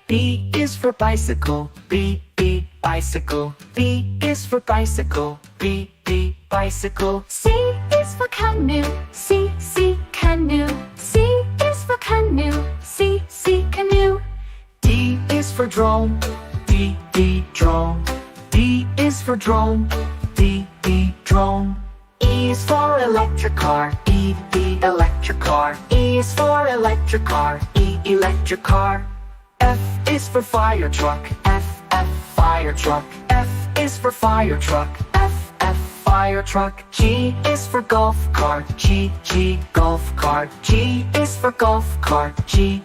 B is for bicycle, B, bicycle. B is for bicycle, B, bicycle. C is for canoe, C, canoe. C is for canoe, C, canoe. D is for drone, D, drone. D is for drone, D, drone. E is for electric car, E, electric car. E is for electric car, E, electric car. F is for fire truck, F, fire truck. F is for fire truck, F, fire truck. G is for golf cart, G, golf cart. G is for golf cart, G,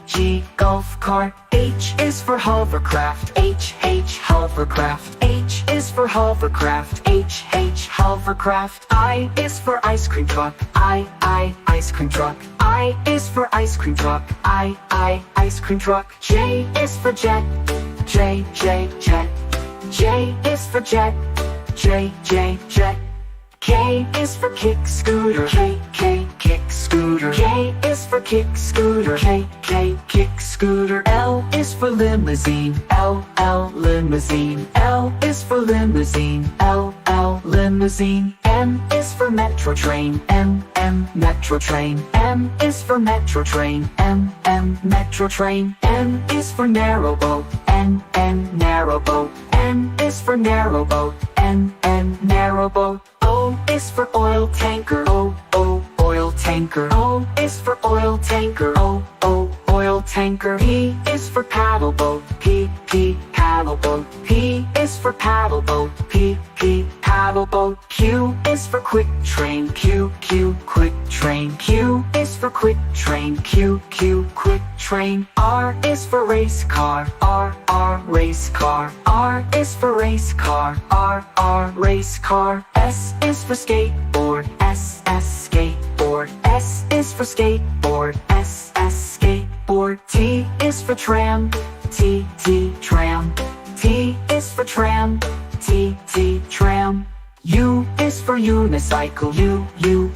golf cart. H is for hovercraft, H, hovercraft. H is for hovercraft, H, hovercraft. I is for ice cream truck, I, ice cream truck. I is for ice cream truck, I, ice cream truck. J is for jet, J, jet. J is for jet, J, jet. K is for kick scooter, K, kick scooter. K is for kick scooter, K, kick scooter. L is for limousine, L, limousine. L is for limousine, L, limousine. M is for metro train, M, metro train. M is for metro train, M, metro train. N is for narrow boat, N, narrow boat. N is for narrow boat, N, narrow boat. O is for oil tanker, O, oil tanker. O is for oil tanker, O, oil tanker. P is for paddle boat, P, paddle boat. P is for paddle boat, P, paddle boat. Q is for quick train, Q, quick train. Q is for quick train, Q, quick train. R is for race car, R, race car. R is for race car, R, race car. S is for skateboard, S, skateboard. S is for skateboard, S, skateboard. T is for tram, T, tram. T is for tram, T, tram. U is for unicycle, U,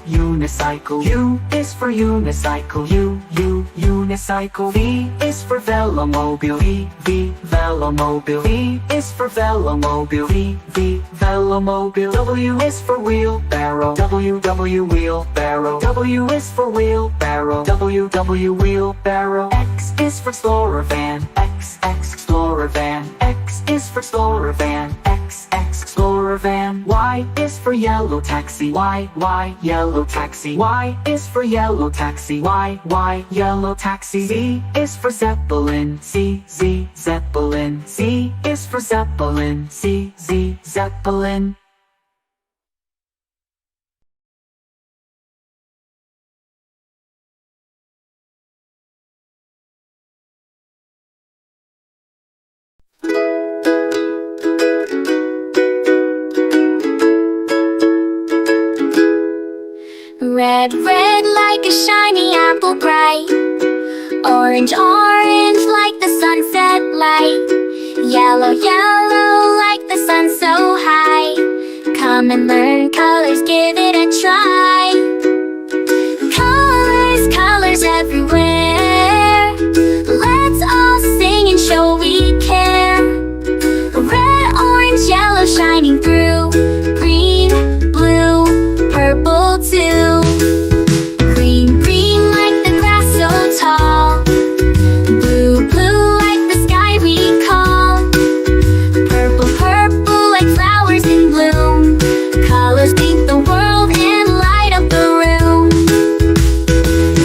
unicycle. U is for unicycle, U, unicycle. V is for velomobile, V, velomobile. V is for velomobile, V, velomobile. W is for wheelbarrow, W, wheelbarrow. W is for wheelbarrow, W, wheelbarrow. X is for explorer van, X, explorer van. X is for explorer van, X, explorer van. Y is for yellow taxi, Y, yellow taxi. Y is for yellow taxi, Y, yellow taxi. Z is for zeppelin, Z, zeppelin. Z is for zeppelin, Z, zeppelin. Red, red like a shiny apple bright. Orange, orange like the sunset light. Yellow, yellow like the sun so high. Come and learn colors, give it a try. Colors, colors everywhere. Let's all sing and show we care. Red, orange, yellow shining through. Green, blue, purple too. Green, green like the grass so tall. Blue, blue like the sky we call. Purple, purple like flowers in bloom. Colors paint the world and light up the room.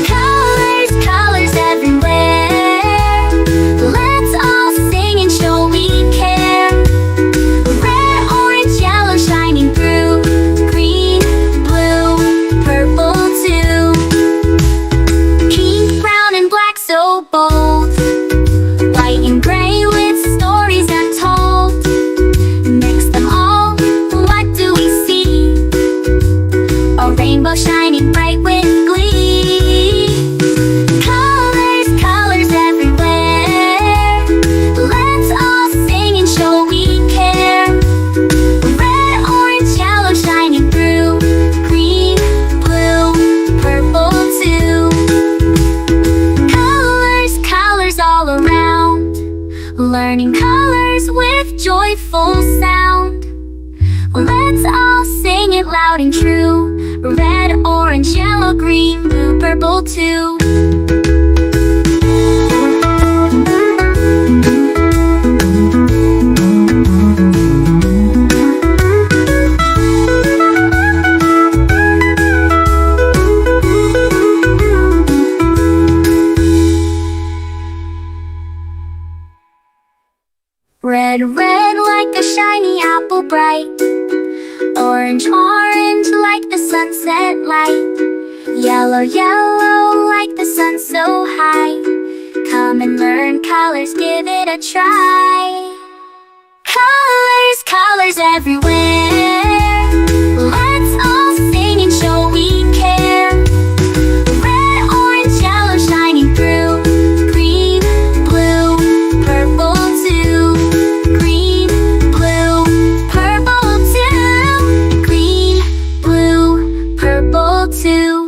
Colors, colors everywhere. Let's all sing and show we care. Red, orange, yellow shining through. Green, blue, purple too. Pink, brown and black so bold. White and gray with stories untold. Mix them all, what do we see? A rainbow shining bright with glee. Colors, colors everywhere. Let's all sing and show we care. Red, orange, yellow shining through. Green, blue, purple too. Colors, colors all around. true. Red, orange, yellow, green, blue, purple too. Red, red like a shiny apple bright. Orange, orange like the sunset light. Yellow, yellow like the sun so high. Come and learn colors, give it a try. Colors, colors everywhere. Let's all sing and show we care. Red, orange, yellow shining through. Green, blue, purple too. Green, blue, purple too. Green, blue, purple too.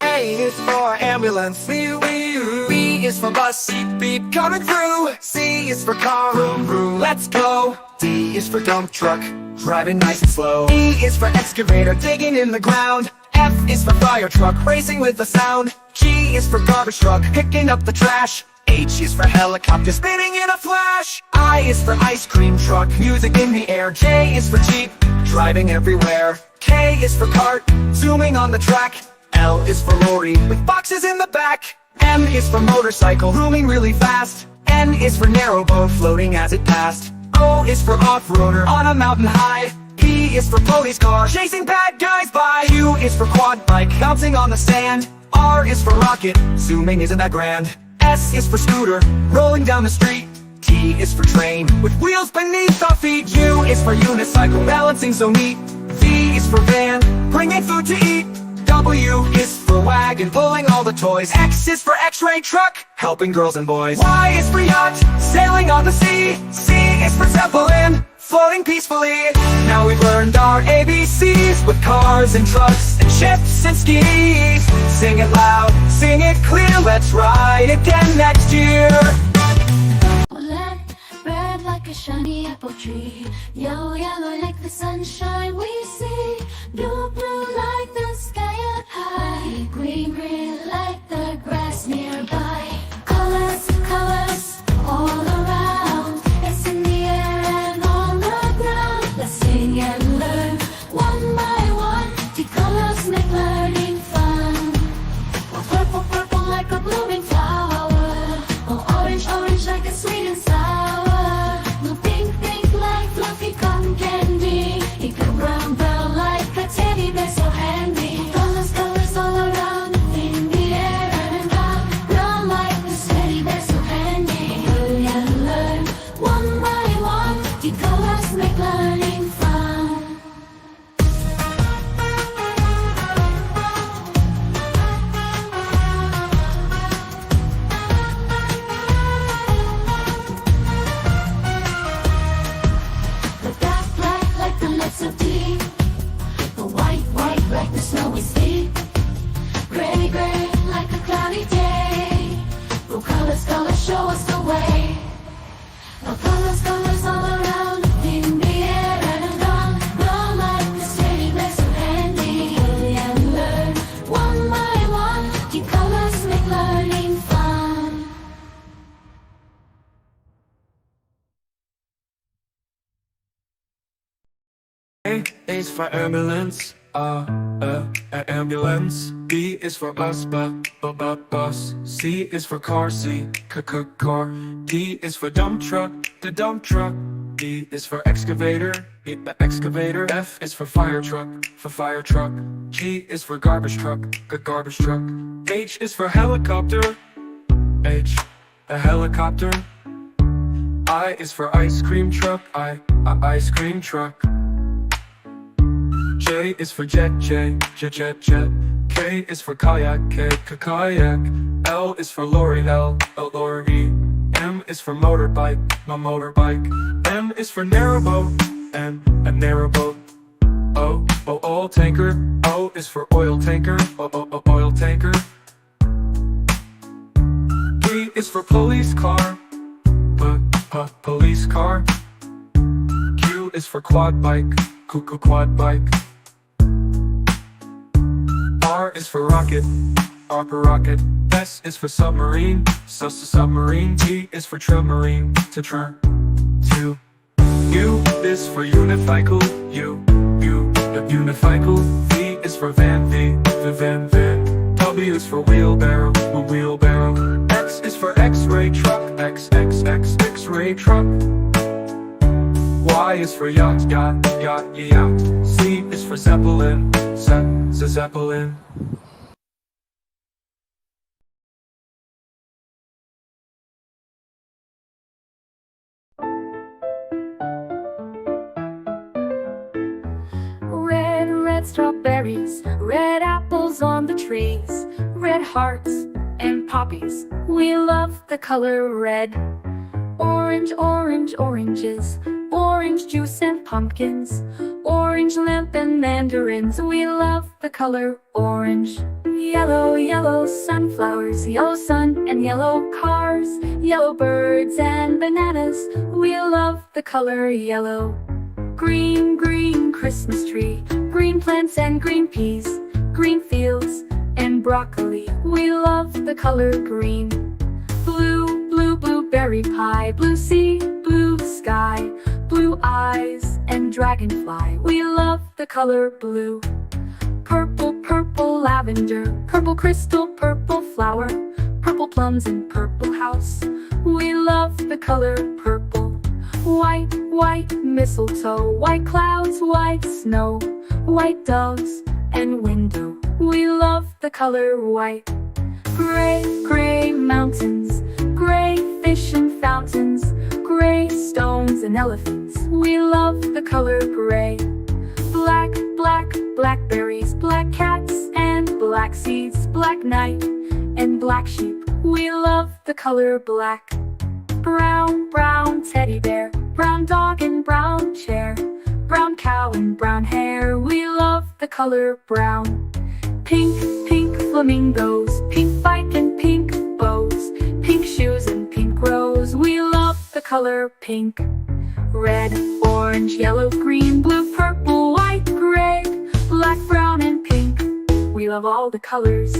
A is for ambulance, B is for bus, beep beep coming through. C is for car, vroom vroom, let's go. D is for dump truck, driving nice and slow. E is for excavator, digging in the ground. F is for fire truck, racing with the sound. G is for garbage truck, picking up the trash. H is for helicopter, spinning in a flash. I is for ice cream truck, music in the air. J is for jeep, driving everywhere. K is for cart, zooming on the track. L is for lorry, with boxes in the back. M is for motorcycle, zooming really fast. N is for narrowboat, floating as it passed. O is for off-roader, on a mountain high. P is for police car, chasing bad guys by. Q is for quad bike, bouncing on the sand. R is for rocket, zooming isn't that grand. S is for scooter, rolling down the street. T is for train, with wheels beneath our feet. U is for unicycle, balancing so neat. V is for van, bringing food to eat. W is for wagon, pulling all the toys. X is for x-ray truck, helping girls and boys. Y is for yacht, sailing on the sea. C is for zeppelin, floating peacefully. Now we've learned our ABCs, with cars and trucks and ships and skis. Sing it loud, sing it clear, let's ride again next year. Red, red like a shiny apple tree. Yellow, yellow like the sunshine we see. Blue, blue like the sky up high. Green, green like the grass nearby. Colors, colors all around. It's in the air and on the ground. Let's sing and learn one by one. The colors make learning fun. Oh, purple, purple like a blooming flower. Oh, orange, orange like a sweet and sour. Blue, pink, pink like fluffy cotton candy. Pink, brown, brown like a teddy bear so handy. Colors, colors all around, in the air and around. Brown like this teddy bear so handy. Learn and learn, one by one. The colors make learning fun. The black, black like the lips of tea. The white, white like the snowy sea. Gray, gray like a cloudy day. The colors, colors show us the way. The colors, colors all around, in the air and around. Brown like this teddy bear so handy. Learn and learn, one by one. The colors make learning fun. A is for ambulance, ambulance. B is for bus, bus. C is for car, car. D is for dump truck, the dump truck. E is for excavator, the excavator. F is for fire truck, G is for garbage truck, garbage truck. H is for helicopter, a helicopter. I is for ice cream truck, ice cream truck. J is for jet. K is for kayak, kayak. L is for lorry, lorry. M is for motorbike, motorbike. N is for narrowboat, a narrowboat. O, oil tanker. O is for oil tanker, oil tanker. P is for police car. Police car. Q is for quad bike. Quad bike. R is for rocket. R for rocket. S is for submarine. Submarine. T is for trammarine. To. U is for unicycle. Unicycle. V is for van. Van. W is for wheelbarrow. X is for X-ray truck. X-ray truck. Y is for yacht. Z is for zeppelin. Zeppelin. Red strawberries, red apples on the trees, red hearts and poppies. We love the color red. Orange, oranges, orange juice and pumpkins, orange lamp and mandarins. We love the color orange. Yellow sunflowers, yellow sun and yellow cars, yellow birds and bananas. We love the color yellow. Green Christmas tree, green plants and green peas, green fields and broccoli. We love the color green. Blue blueberry pie, blue sea, blue sky, blue eyes and dragonfly. We love the color blue. Purple lavender, purple crystal, purple flower, purple plums and purple house. We love the color purple. White mistletoe, white clouds, white snow, white doves and window. We love the color white. Gray mountains, gray fish and fountains, gray stones and elephants. We love the color gray. Blackberries, black cats and black seeds, black night and black sheep. We love the color black. Brown teddy bear, brown dog and brown chair, brown cow and brown hair. We love the color brown. Pink flamingos, pink bike and pink bows, pink shoes and pink rose. We love the color pink. Red, orange, yellow, green, blue, purple, white, gray, black, brown and pink. We love all the colors.